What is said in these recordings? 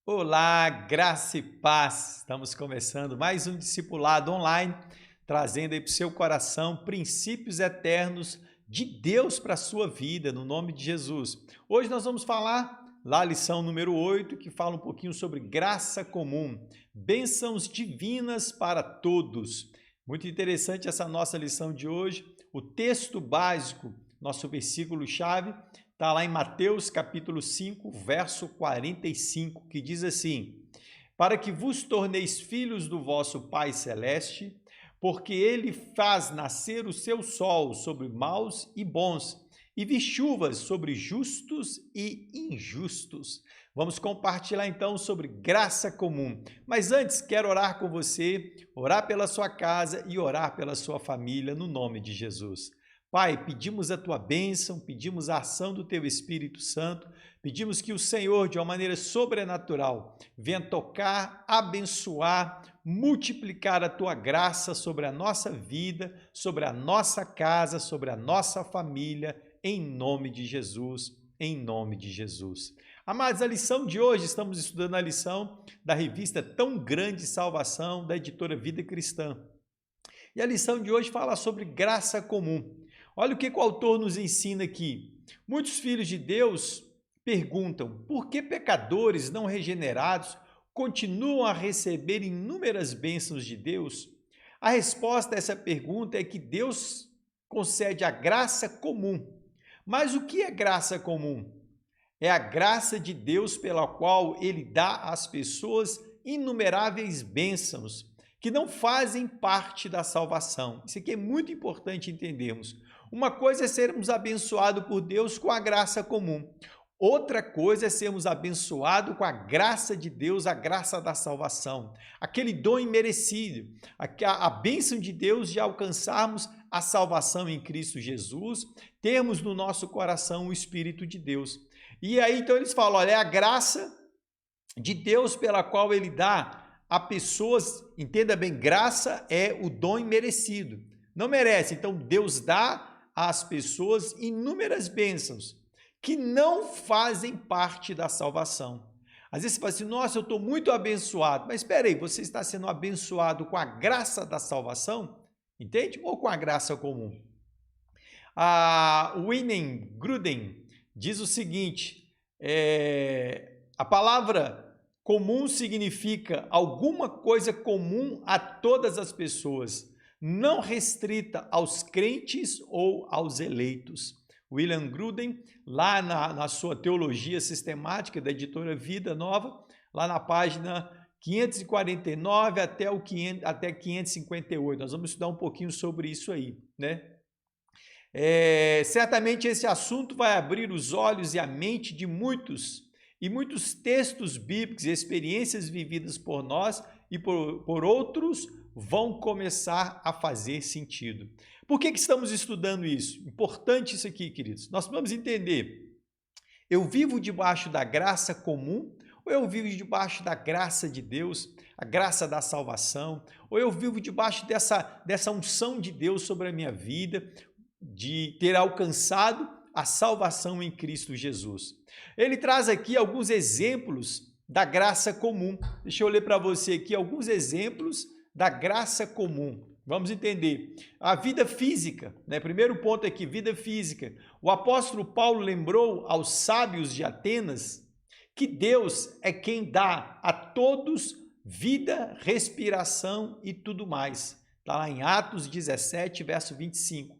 Olá, graça e paz. Estamos começando mais um discipulado online, trazendo aí para o seu coração princípios eternos de Deus para a sua vida, no nome de Jesus. Hoje nós vamos falar lá a lição número 8, que fala um pouquinho sobre graça comum, bênçãos divinas para todos. Muito interessante essa nossa lição de hoje. O texto básico, nosso versículo-chave, está lá em Mateus capítulo 5, verso 45, que diz assim: para que vos torneis filhos do vosso Pai Celeste, porque ele faz nascer o seu sol sobre maus e bons, e vi chuvas sobre justos e injustos. Vamos compartilhar então sobre graça comum. Mas antes, quero orar com você, orar pela sua casa e orar pela sua família, no nome de Jesus. Pai, pedimos a tua bênção, pedimos a ação do teu Espírito Santo, pedimos que o Senhor, de uma maneira sobrenatural, venha tocar, abençoar, multiplicar a tua graça sobre a nossa vida, sobre a nossa casa, sobre a nossa família, em nome de Jesus, em nome de Jesus. Amados, a lição de hoje, estamos estudando a lição da revista Tão Grande Salvação, da editora Vida Cristã. E a lição de hoje fala sobre graça comum. Olha o que o autor nos ensina aqui. Muitos filhos de Deus perguntam: por que pecadores não regenerados continuam a receber inúmeras bênçãos de Deus? A resposta a essa pergunta é que Deus concede a graça comum. Mas o que é graça comum? É a graça de Deus pela qual Ele dá às pessoas inumeráveis bênçãos que não fazem parte da salvação. Isso aqui é muito importante entendermos. Uma coisa é sermos abençoados por Deus com a graça comum. Outra coisa é sermos abençoados com a graça de Deus, a graça da salvação. Aquele dom imerecido, a bênção de Deus de alcançarmos a salvação em Cristo Jesus, termos no nosso coração o Espírito de Deus. E aí então eles falam, olha, é a graça de Deus pela qual Ele dá a pessoas, entenda bem, graça é o dom imerecido. Não merece, então Deus dá às pessoas inúmeras bênçãos que não fazem parte da salvação. Às vezes você fala assim, nossa, eu estou muito abençoado, mas espera aí, você está sendo abençoado com a graça da salvação? Entende? Ou com a graça comum? A Wayne Grudem diz o seguinte, a palavra comum significa alguma coisa comum a todas as pessoas, não restrita aos crentes ou aos eleitos. William Grudem, lá na sua teologia sistemática da editora Vida Nova, lá na página 549 até 558, nós vamos estudar um pouquinho sobre isso aí, né? Certamente esse assunto vai abrir os olhos e a mente de muitos textos bíblicos e experiências vividas por nós e por outros vão começar a fazer sentido. Por que estamos estudando isso? Importante isso aqui, queridos. Nós vamos entender, eu vivo debaixo da graça comum ou eu vivo debaixo da graça de Deus, a graça da salvação, ou eu vivo debaixo dessa unção de Deus sobre a minha vida, de ter alcançado a salvação em Cristo Jesus. Ele traz aqui alguns exemplos da graça comum. Deixa eu ler para você aqui alguns exemplos da graça comum. Vamos entender. A vida física, né? Primeiro ponto aqui, vida física. O apóstolo Paulo lembrou aos sábios de Atenas que Deus é quem dá a todos vida, respiração e tudo mais. Está lá em Atos 17, verso 25.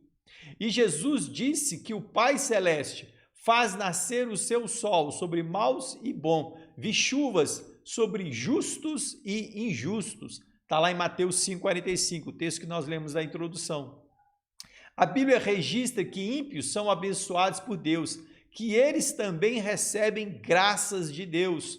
E Jesus disse que o Pai Celeste faz nascer o seu sol sobre maus e bons, vi chuvas sobre justos e injustos. Está lá em Mateus 5,45, o texto que nós lemos na introdução. A Bíblia registra que ímpios são abençoados por Deus, que eles também recebem graças de Deus.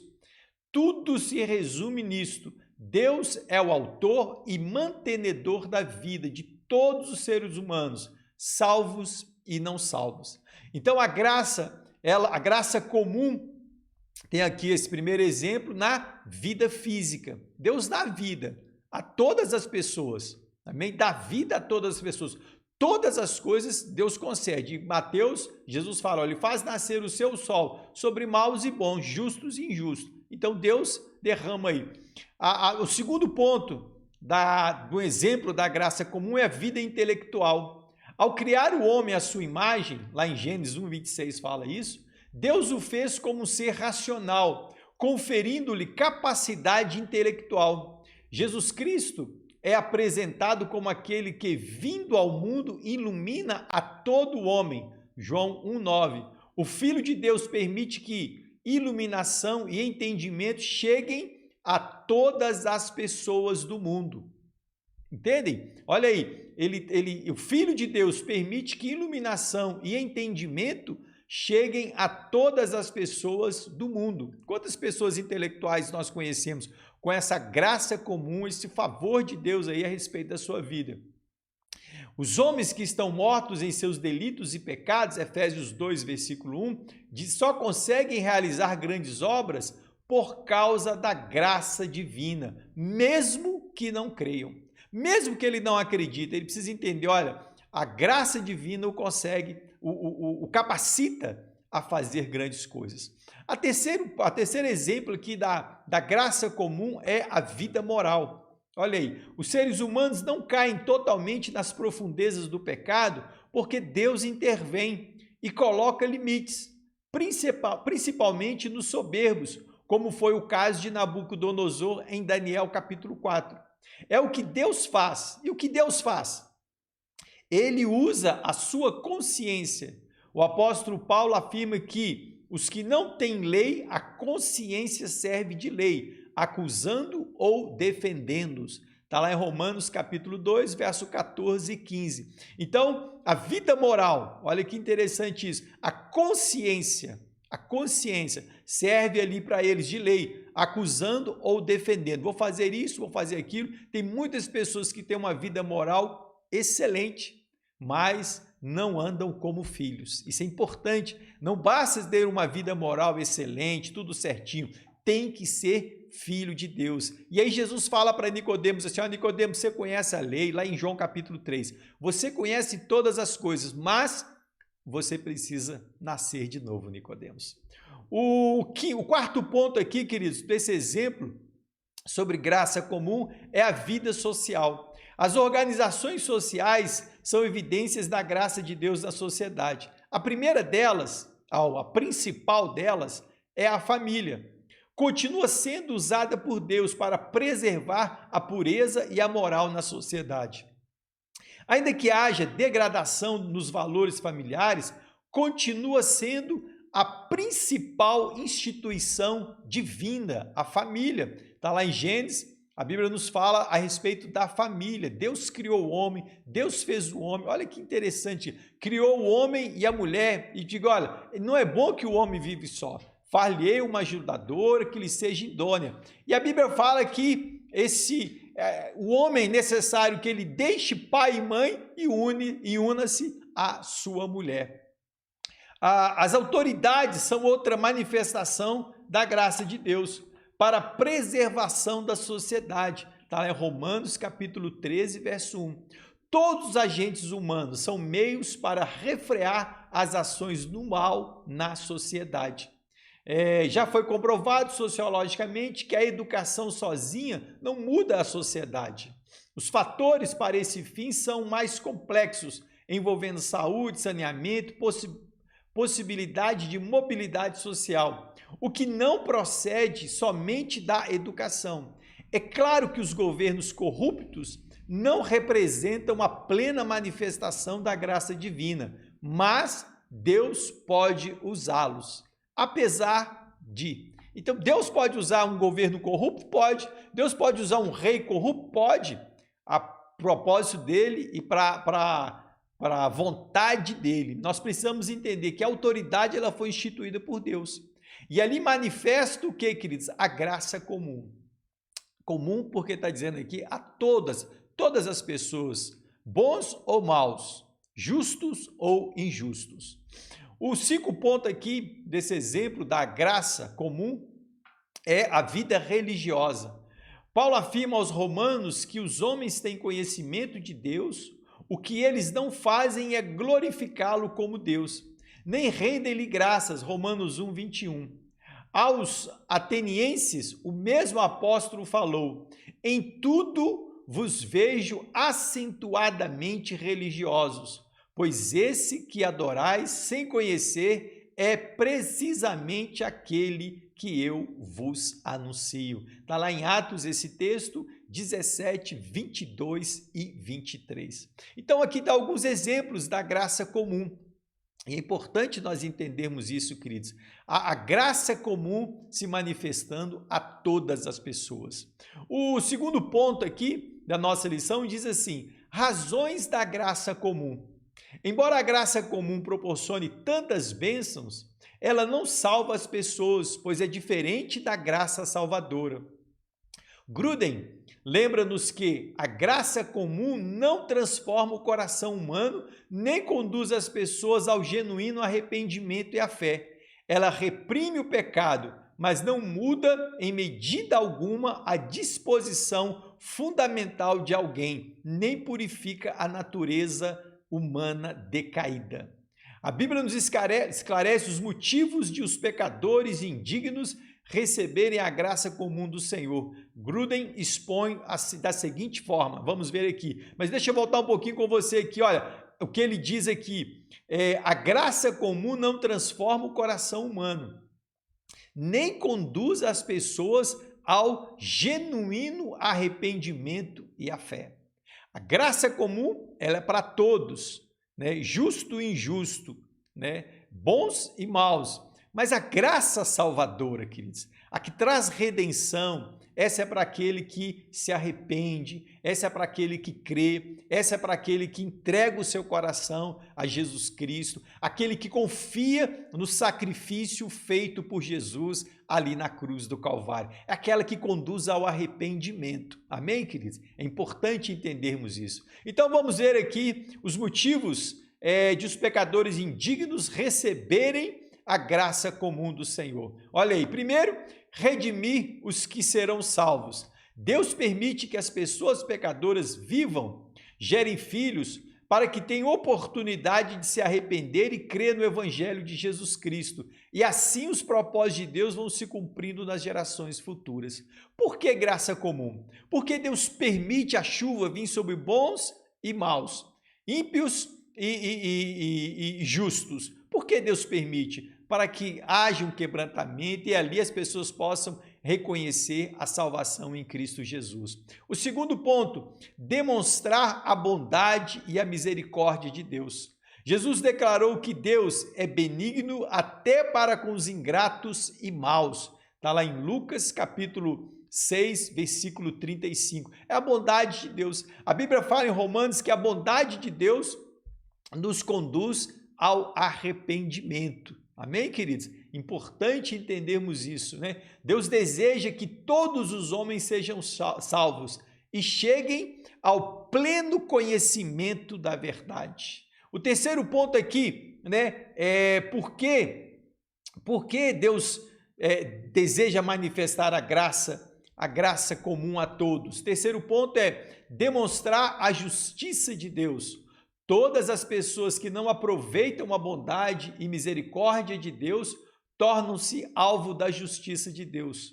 Tudo se resume nisto. Deus é o autor e mantenedor da vida de todos os seres humanos, salvos e não salvos. Então a graça comum, tem aqui esse primeiro exemplo na vida física. Deus dá vida a todas as pessoas, amém? Dá vida a todas as pessoas. Todas as coisas Deus concede. Em Mateus, Jesus fala, Ele faz nascer o seu sol sobre maus e bons, justos e injustos. Então Deus derrama aí. O segundo ponto do exemplo da graça comum é a vida intelectual. Ao criar o homem à sua imagem, lá em Gênesis 1:26 fala isso, Deus o fez como um ser racional, conferindo-lhe capacidade intelectual. Jesus Cristo é apresentado como aquele que, vindo ao mundo, ilumina a todo homem. João 1:9. O Filho de Deus permite que iluminação e entendimento cheguem a todas as pessoas do mundo. Entendem? Olha aí, o Filho de Deus permite que iluminação e entendimento cheguem a todas as pessoas do mundo. Quantas pessoas intelectuais nós conhecemos com essa graça comum, esse favor de Deus aí a respeito da sua vida? Os homens que estão mortos em seus delitos e pecados, Efésios 2, versículo 1, só conseguem realizar grandes obras por causa da graça divina, mesmo que não creiam. Mesmo que ele não acredite, ele precisa entender, olha, a graça divina o consegue, o capacita a fazer grandes coisas. A terceiro exemplo aqui da graça comum é a vida moral. Olha aí, os seres humanos não caem totalmente nas profundezas do pecado porque Deus intervém e coloca limites, principalmente nos soberbos, como foi o caso de Nabucodonosor em Daniel capítulo 4. É o que Deus faz. E o que Deus faz? Ele usa a sua consciência. O apóstolo Paulo afirma que os que não têm lei, a consciência serve de lei, acusando ou defendendo-os. Está lá em Romanos capítulo 2, verso 14 e 15. Então, a vida moral, olha que interessante isso, a consciência serve ali para eles de lei, acusando ou defendendo. Vou fazer isso, vou fazer aquilo. Tem muitas pessoas que têm uma vida moral excelente, mas não andam como filhos. Isso é importante. Não basta ter uma vida moral excelente, tudo certinho. Tem que ser filho de Deus. E aí Jesus fala para Nicodemos assim, Nicodemos, você conhece a lei, lá em João capítulo 3. Você conhece todas as coisas, mas você precisa nascer de novo, Nicodemos. O quarto ponto aqui, queridos, desse exemplo sobre graça comum é a vida social. As organizações sociais são evidências da graça de Deus na sociedade. A primeira delas, a principal delas, é a família. Continua sendo usada por Deus para preservar a pureza e a moral na sociedade. Ainda que haja degradação nos valores familiares, continua sendo a principal instituição divina, a família. Está lá em Gênesis, a Bíblia nos fala a respeito da família. Deus criou o homem, Deus fez o homem. Olha que interessante, criou o homem e a mulher e diga, olha, não é bom que o homem vive só. Far-lhe uma ajudadora que lhe seja idônea. E a Bíblia fala que o homem é necessário que ele deixe pai e mãe e una-se à sua mulher. As autoridades são outra manifestação da graça de Deus para a preservação da sociedade. Está lá em Romanos capítulo 13, verso 1. Todos os agentes humanos são meios para refrear as ações do mal na sociedade. Já foi comprovado sociologicamente que a educação sozinha não muda a sociedade. Os fatores para esse fim são mais complexos, envolvendo saúde, saneamento, possibilidade de mobilidade social, o que não procede somente da educação. É claro que os governos corruptos não representam a plena manifestação da graça divina, mas Deus pode usá-los. Apesar de. Então, Deus pode usar um governo corrupto? Pode. Deus pode usar um rei corrupto? Pode. A propósito dele e para a vontade dele. Nós precisamos entender que a autoridade ela foi instituída por Deus. E ali manifesta o que, queridos? A graça comum. Comum porque está dizendo aqui a todas as pessoas, bons ou maus, justos ou injustos. O 5 ponto aqui desse exemplo da graça comum é a vida religiosa. Paulo afirma aos romanos que os homens têm conhecimento de Deus, o que eles não fazem é glorificá-lo como Deus, nem rendem-lhe graças, Romanos 1, 21. Aos atenienses, o mesmo apóstolo falou: em tudo vos vejo acentuadamente religiosos, pois esse que adorais sem conhecer é precisamente aquele que eu vos anuncio. Está lá em Atos esse texto, 17, 22 e 23. Então aqui dá alguns exemplos da graça comum. E é importante nós entendermos isso, queridos. A graça comum se manifestando a todas as pessoas. O segundo ponto aqui da nossa lição diz assim: razões da graça comum. Embora a graça comum proporcione tantas bênçãos, ela não salva as pessoas, pois é diferente da graça salvadora. Gruden lembra-nos que a graça comum não transforma o coração humano, nem conduz as pessoas ao genuíno arrependimento e à fé. Ela reprime o pecado, mas não muda em medida alguma a disposição fundamental de alguém, nem purifica a natureza humana decaída. A Bíblia nos esclarece os motivos de os pecadores indignos receberem a graça comum do Senhor. Gruden expõe da seguinte forma, vamos ver aqui, mas deixa eu voltar um pouquinho com você aqui, olha, o que ele diz aqui, a graça comum não transforma o coração humano, nem conduz as pessoas ao genuíno arrependimento e à fé. A graça comum, ela é para todos, né? Justo e injusto, né? Bons e maus. Mas a graça salvadora, queridos, a que traz redenção, essa é para aquele que se arrepende, essa é para aquele que crê, essa é para aquele que entrega o seu coração a Jesus Cristo, aquele que confia no sacrifício feito por Jesus ali na cruz do Calvário. É aquela que conduz ao arrependimento. Amém, queridos? É importante entendermos isso. Então vamos ver aqui os motivos de os pecadores indignos receberem a graça comum do Senhor. Olha aí, primeiro, redimir os que serão salvos. Deus permite que as pessoas pecadoras vivam, gerem filhos, para que tenham oportunidade de se arrepender e crer no Evangelho de Jesus Cristo. E assim os propósitos de Deus vão se cumprindo nas gerações futuras. Por que graça comum? Porque Deus permite a chuva vir sobre bons e maus, ímpios e justos. Por que Deus permite? Para que haja um quebrantamento e ali as pessoas possam reconhecer a salvação em Cristo Jesus. O segundo ponto, demonstrar a bondade e a misericórdia de Deus. Jesus declarou que Deus é benigno até para com os ingratos e maus. Está lá em Lucas capítulo 6, versículo 35. É a bondade de Deus. A Bíblia fala em Romanos que a bondade de Deus nos conduz ao arrependimento. Amém, queridos? Importante entendermos isso, né? Deus deseja que todos os homens sejam salvos e cheguem ao pleno conhecimento da verdade. O terceiro ponto aqui, né, é por que Deus deseja manifestar a graça comum a todos. O terceiro ponto é demonstrar a justiça de Deus. Todas as pessoas que não aproveitam a bondade e misericórdia de Deus tornam-se alvo da justiça de Deus.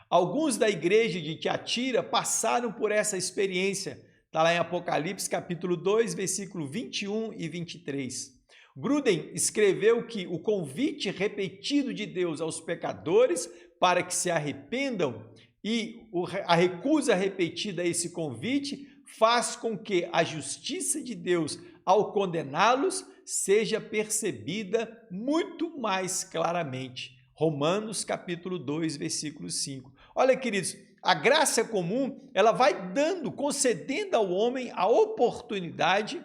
Alguns da igreja de Tiatira passaram por essa experiência. Está lá em Apocalipse capítulo 2, versículo 21 e 23. Gruden escreveu que o convite repetido de Deus aos pecadores para que se arrependam e a recusa repetida a esse convite faz com que a justiça de Deus ao condená-los, seja percebida muito mais claramente. Romanos capítulo 2, versículo 5. Olha, queridos, a graça comum, ela vai concedendo ao homem a oportunidade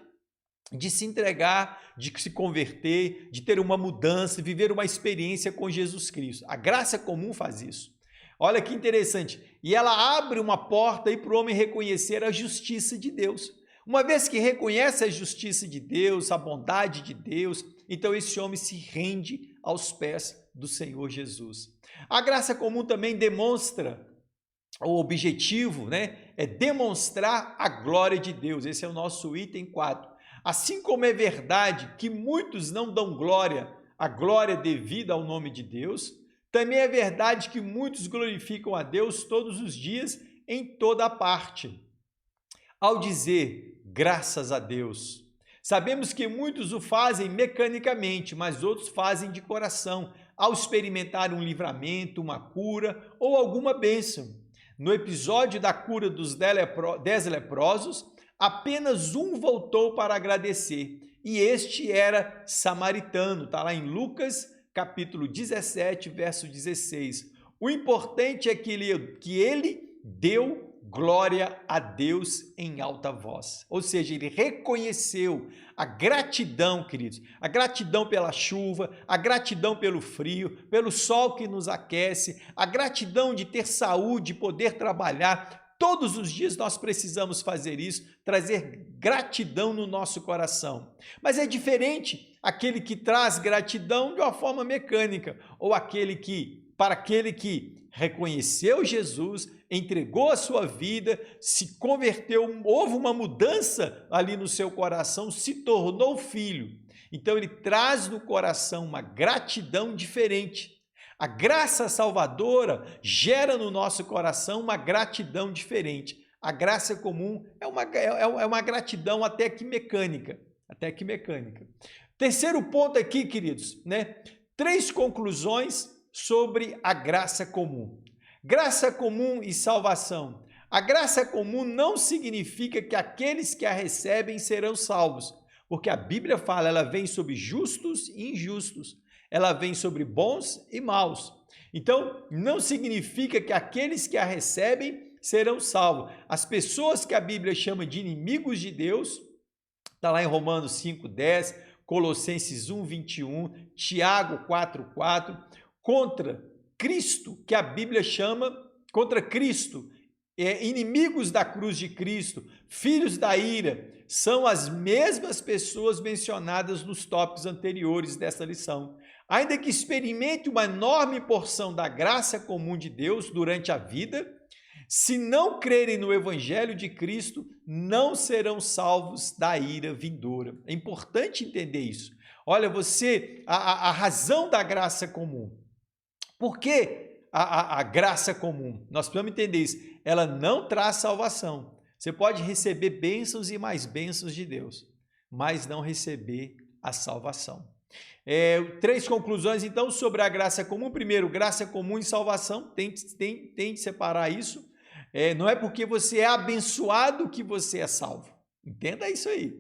de se entregar, de se converter, de ter uma mudança, de viver uma experiência com Jesus Cristo. A graça comum faz isso. Olha que interessante. E ela abre uma porta aí para o homem reconhecer a justiça de Deus. Uma vez que reconhece a justiça de Deus, a bondade de Deus, então esse homem se rende aos pés do Senhor Jesus. A graça comum também demonstra, o objetivo, né, é demonstrar a glória de Deus. Esse é o nosso item 4. Assim como é verdade que muitos não dão glória, a glória devida ao nome de Deus, Também é verdade que muitos glorificam a Deus todos os dias, em toda parte. Ao dizer graças a Deus, sabemos que muitos o fazem mecanicamente, mas outros fazem de coração, ao experimentar um livramento, uma cura ou alguma bênção. No episódio da cura dos 10 leprosos, apenas um voltou para agradecer, e este era samaritano, está lá em Lucas, capítulo 17, verso 16. O importante é que ele deu glória a Deus em alta voz. Ou seja, ele reconheceu a gratidão, queridos, a gratidão pela chuva, a gratidão pelo frio, pelo sol que nos aquece, a gratidão de ter saúde, poder trabalhar. Todos os dias nós precisamos fazer isso, trazer gratidão no nosso coração. Mas é diferente aquele que traz gratidão de uma forma mecânica, ou para aquele que reconheceu Jesus, entregou a sua vida, se converteu, houve uma mudança ali no seu coração, se tornou filho. Então ele traz no coração uma gratidão diferente. A graça salvadora gera no nosso coração uma gratidão diferente. A graça comum é uma gratidão até que mecânica. Terceiro ponto aqui, queridos, 3 conclusões sobre a graça comum. Graça comum e salvação. A graça comum não significa que aqueles que a recebem serão salvos, porque a Bíblia fala, ela vem sobre justos e injustos, ela vem sobre bons e maus. Então, não significa que aqueles que a recebem serão salvos. As pessoas que a Bíblia chama de inimigos de Deus, está lá em Romanos 5:10, Colossenses 1:21, Tiago 4:4, contra Cristo, que a Bíblia chama, contra Cristo, inimigos da cruz de Cristo, filhos da ira, são as mesmas pessoas mencionadas nos tópicos anteriores dessa lição. Ainda que experimente uma enorme porção da graça comum de Deus durante a vida, se não crerem no Evangelho de Cristo, não serão salvos da ira vindoura. É importante entender isso. Olha, a razão da graça comum. Por que a graça comum? Nós precisamos entender isso. Ela não traz salvação. Você pode receber bênçãos e mais bênçãos de Deus, mas não receber a salvação. 3 conclusões, então, sobre a graça comum. Primeiro, graça comum e salvação. Tem de separar isso. Não é porque você é abençoado que você é salvo. Entenda isso aí.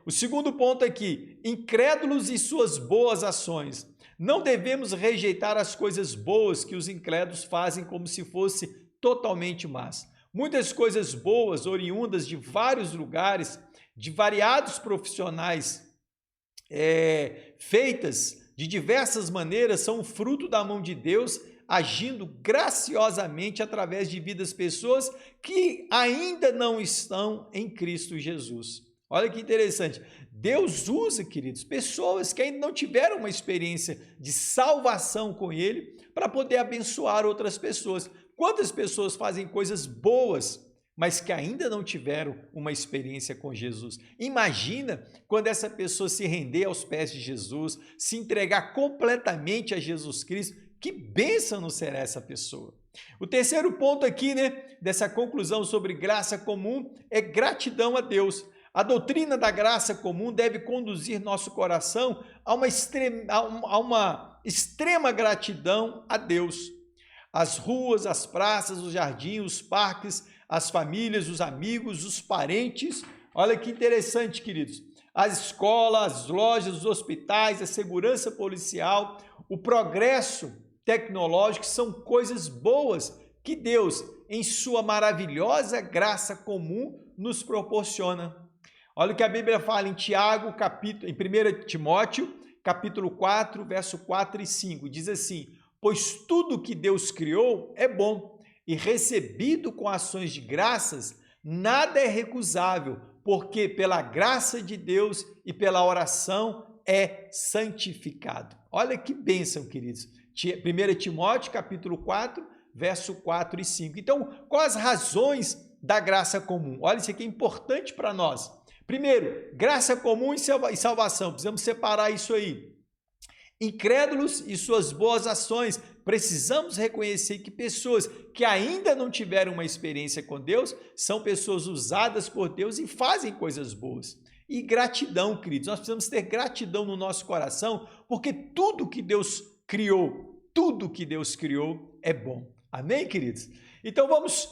O segundo ponto aqui, incrédulos e suas boas ações. Não devemos rejeitar as coisas boas que os incrédulos fazem como se fosse totalmente más. Muitas coisas boas, oriundas de vários lugares, de variados profissionais, feitas de diversas maneiras, são fruto da mão de Deus, agindo graciosamente através de vidas pessoas que ainda não estão em Cristo Jesus. Olha que interessante. Deus usa, queridos, pessoas que ainda não tiveram uma experiência de salvação com Ele para poder abençoar outras pessoas. Quantas pessoas fazem coisas boas, mas que ainda não tiveram uma experiência com Jesus? Imagina quando essa pessoa se render aos pés de Jesus, se entregar completamente a Jesus Cristo. Que bênção não será essa pessoa? O terceiro ponto aqui, dessa conclusão sobre graça comum é gratidão a Deus. A doutrina da graça comum deve conduzir nosso coração a uma extrema gratidão a Deus. As ruas, as praças, os jardins, os parques, as famílias, os amigos, os parentes. Olha que interessante, queridos. As escolas, as lojas, os hospitais, a segurança policial, o progresso tecnológico são coisas boas que Deus, em sua maravilhosa graça comum, nos proporciona. Olha o que a Bíblia fala em Tiago, em 1 Timóteo, capítulo 4, verso 4 e 5. Diz assim, pois tudo que Deus criou é bom, e recebido com ações de graças, nada é recusável, porque pela graça de Deus e pela oração é santificado. Olha que bênção, queridos. 1 Timóteo, capítulo 4, verso 4 e 5. Então, quais as razões da graça comum? Olha, isso aqui é importante para nós. Primeiro, graça comum e salvação. Precisamos separar isso aí. incrédulos e suas boas ações. Precisamos reconhecer que pessoas que ainda não tiveram uma experiência com Deus são pessoas usadas por Deus e fazem coisas boas. E gratidão, queridos, nós precisamos ter gratidão no nosso coração, porque tudo que Deus criou é bom. Amém, queridos? Então vamos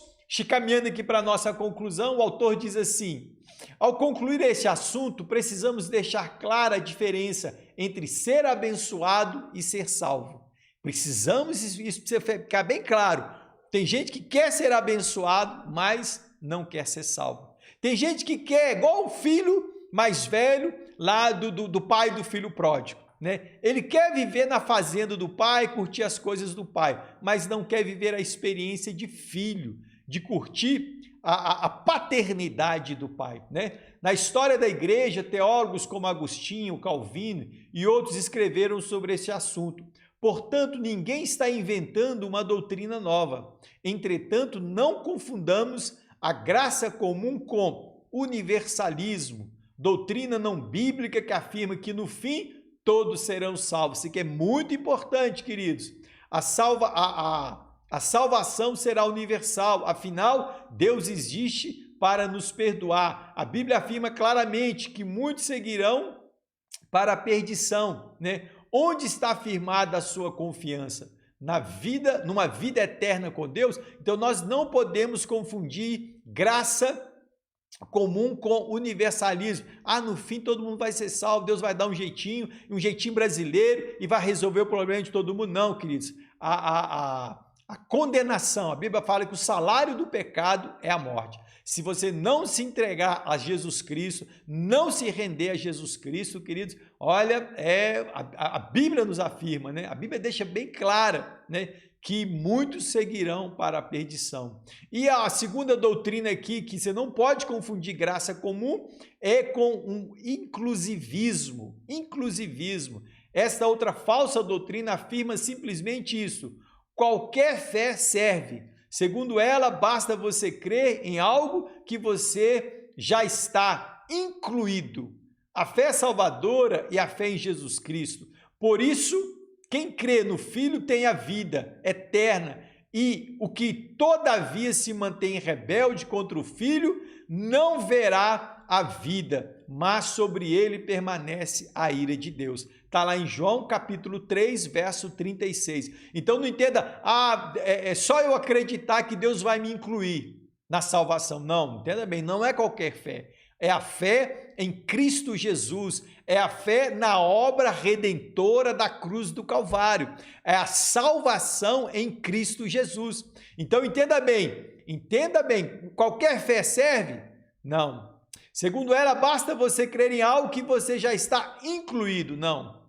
caminhando aqui para a nossa conclusão. O autor diz assim: ao concluir esse assunto, precisamos deixar clara a diferença entre ser abençoado e ser salvo. Precisamos, isso precisa ficar bem claro. Tem gente que quer ser abençoado, mas não quer ser salvo. Tem gente que quer, igual o filho mais velho lá do pai do filho pródigo, né? Ele quer viver na fazenda do pai, curtir as coisas do pai, mas não quer viver a experiência de filho, de curtir a paternidade do pai, né? Na história da igreja, teólogos como Agostinho, Calvino e outros escreveram sobre esse assunto. Portanto, ninguém está inventando uma doutrina nova. Entretanto, não confundamos a graça comum com universalismo, doutrina não bíblica que afirma que no fim todos serão salvos. Isso aqui é muito importante, queridos. A salvação será universal, afinal, Deus existe para nos perdoar. A Bíblia afirma claramente que muitos seguirão para a perdição, né? Onde está firmada a sua confiança? Numa vida eterna com Deus? Então nós não podemos confundir graça comum com universalismo. No fim todo mundo vai ser salvo, Deus vai dar um jeitinho brasileiro e vai resolver o problema de todo mundo. Não, queridos. A condenação, a Bíblia fala que o salário do pecado é a morte. Se você não se entregar a Jesus Cristo, não se render a Jesus Cristo, queridos, olha, a Bíblia nos afirma, né? A Bíblia deixa bem clara, né, que muitos seguirão para a perdição. E a segunda doutrina aqui, que você não pode confundir graça comum, é com um inclusivismo. Esta outra falsa doutrina afirma simplesmente isso: qualquer fé serve. Segundo ela, basta você crer em algo que você já está incluído. A fé salvadora e a fé em Jesus Cristo. Por isso, quem crê no Filho tem a vida eterna, e o que todavia se mantém rebelde contra o Filho não verá a vida, mas sobre ele permanece a ira de Deus. Está lá em João capítulo 3, verso 36. Então não entenda, é só eu acreditar que Deus vai me incluir na salvação. Não, entenda bem, não é qualquer fé. É a fé em Cristo Jesus, é a fé na obra redentora da cruz do Calvário, é a salvação em Cristo Jesus. Então entenda bem, qualquer fé serve? Não. Segundo ela, basta você crer em algo que você já está incluído. Não.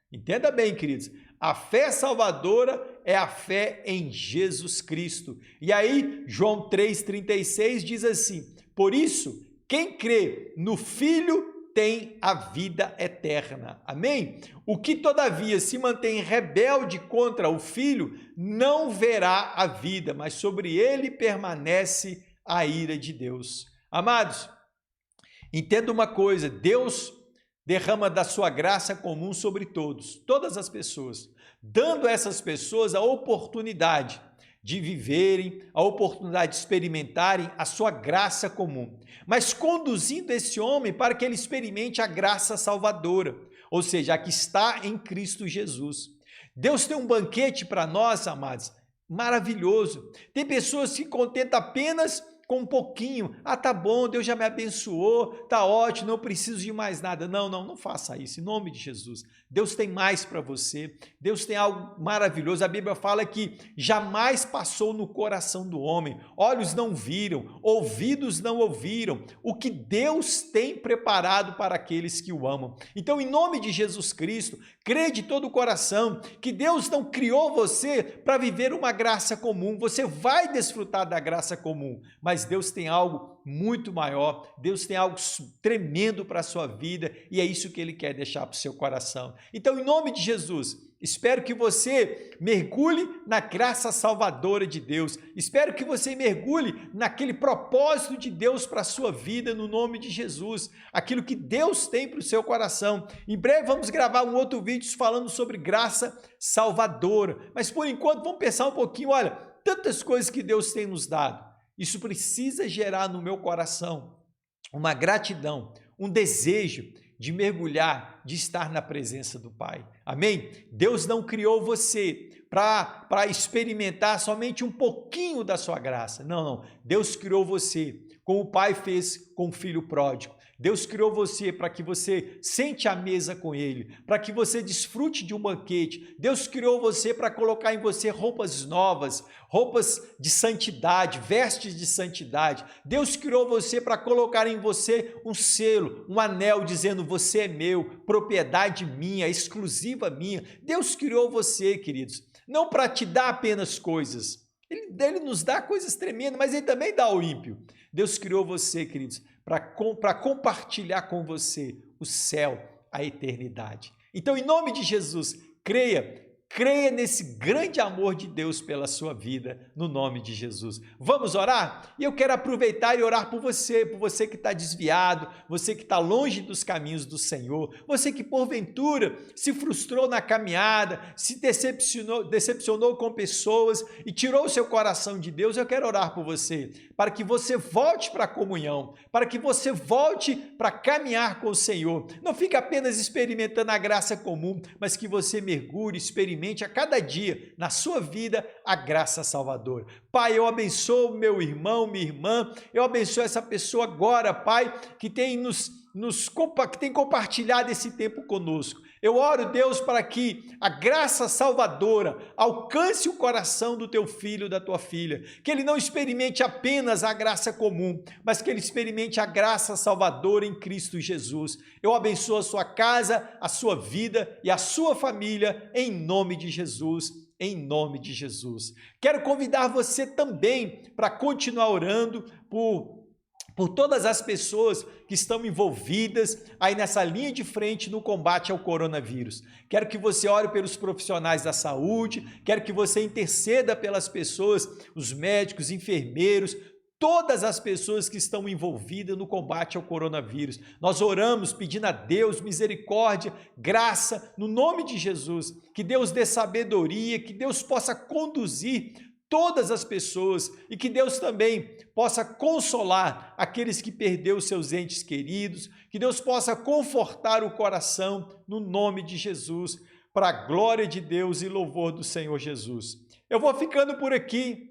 Entenda bem, queridos, a fé salvadora é a fé em Jesus Cristo. E aí, João 3,36 diz assim: por isso, quem crê no Filho tem a vida eterna. Amém? O que todavia se mantém rebelde contra o Filho não verá a vida, mas sobre ele permanece a ira de Deus. Amados, entenda uma coisa: Deus derrama da sua graça comum sobre todas as pessoas, dando a essas pessoas a oportunidade de viverem, a oportunidade de experimentarem a sua graça comum, mas conduzindo esse homem para que ele experimente a graça salvadora, ou seja, a que está em Cristo Jesus. Deus tem um banquete para nós, amados, maravilhoso. Tem pessoas que se contentam apenas com um pouquinho. Tá bom, Deus já me abençoou, tá ótimo, não preciso de mais nada. Não faça isso, em nome de Jesus. Deus tem mais para você, Deus tem algo maravilhoso. A Bíblia fala que jamais passou no coração do homem, olhos não viram, ouvidos não ouviram, o que Deus tem preparado para aqueles que o amam. Então, em nome de Jesus Cristo, crê de todo o coração que Deus não criou você para viver uma graça comum. Você vai desfrutar da graça comum, mas Deus tem algo muito maior, Deus tem algo tremendo para a sua vida, e é isso que Ele quer deixar para o seu coração. Então, em nome de Jesus, Espero que você mergulhe na graça salvadora de Deus. Espero que você mergulhe naquele propósito de Deus para a sua vida, no nome de Jesus. Aquilo que Deus tem para o seu coração. Em breve vamos gravar um outro vídeo falando sobre graça salvadora. Mas por enquanto vamos pensar um pouquinho, olha, tantas coisas que Deus tem nos dado. Isso precisa gerar no meu coração uma gratidão, um desejo de mergulhar, de estar na presença do Pai. Amém? Deus não criou você para experimentar somente um pouquinho da sua graça. Não, não. Deus criou você como o Pai fez com o Filho pródigo. Deus criou você para que você sente à mesa com Ele, para que você desfrute de um banquete. Deus criou você para colocar em você roupas novas, roupas de santidade, vestes de santidade. Deus criou você para colocar em você um selo, um anel dizendo você é meu, propriedade minha, exclusiva minha. Deus criou você, queridos, não para te dar apenas coisas. Ele nos dá coisas tremendas, mas Ele também dá ao ímpio. Deus criou você, queridos, para compartilhar com você o céu, a eternidade. Então, em nome de Jesus, creia nesse grande amor de Deus pela sua vida, no nome de Jesus. Vamos orar? E eu quero aproveitar e orar por você que está desviado, você que está longe dos caminhos do Senhor, você que porventura se frustrou na caminhada, se decepcionou com pessoas e tirou o seu coração de Deus. Eu quero orar por você, para que você volte para a comunhão, para que você volte para caminhar com o Senhor. Não fique apenas experimentando a graça comum, mas que você mergulhe, experimente a cada dia na sua vida a graça salvadora. Pai, eu abençoo meu irmão, minha irmã, eu abençoo essa pessoa agora, Pai, que tem que tem compartilhado esse tempo conosco. Eu oro, Deus, para que a graça salvadora alcance o coração do teu filho, da tua filha, que ele não experimente apenas a graça comum, mas que ele experimente a graça salvadora em Cristo Jesus. Eu abençoo a sua casa, a sua vida e a sua família, em nome de Jesus. Em nome de Jesus. Quero convidar você também para continuar orando por todas as pessoas que estão envolvidas aí nessa linha de frente no combate ao coronavírus. Quero que você ore pelos profissionais da saúde, quero que você interceda pelas pessoas, os médicos, enfermeiros, todas as pessoas que estão envolvidas no combate ao coronavírus. Nós oramos pedindo a Deus misericórdia, graça, no nome de Jesus, que Deus dê sabedoria, que Deus possa conduzir todas as pessoas e que Deus também possa consolar aqueles que perderam seus entes queridos, que Deus possa confortar o coração no nome de Jesus, para a glória de Deus e louvor do Senhor Jesus. Eu vou ficando por aqui.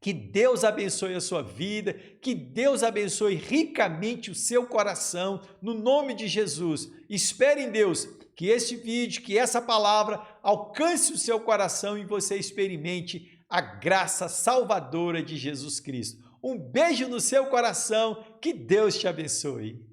Que Deus abençoe a sua vida, que Deus abençoe ricamente o seu coração, no nome de Jesus. Espere em Deus que este vídeo, que essa palavra alcance o seu coração e você experimente a graça salvadora de Jesus Cristo. Um beijo no seu coração, que Deus te abençoe.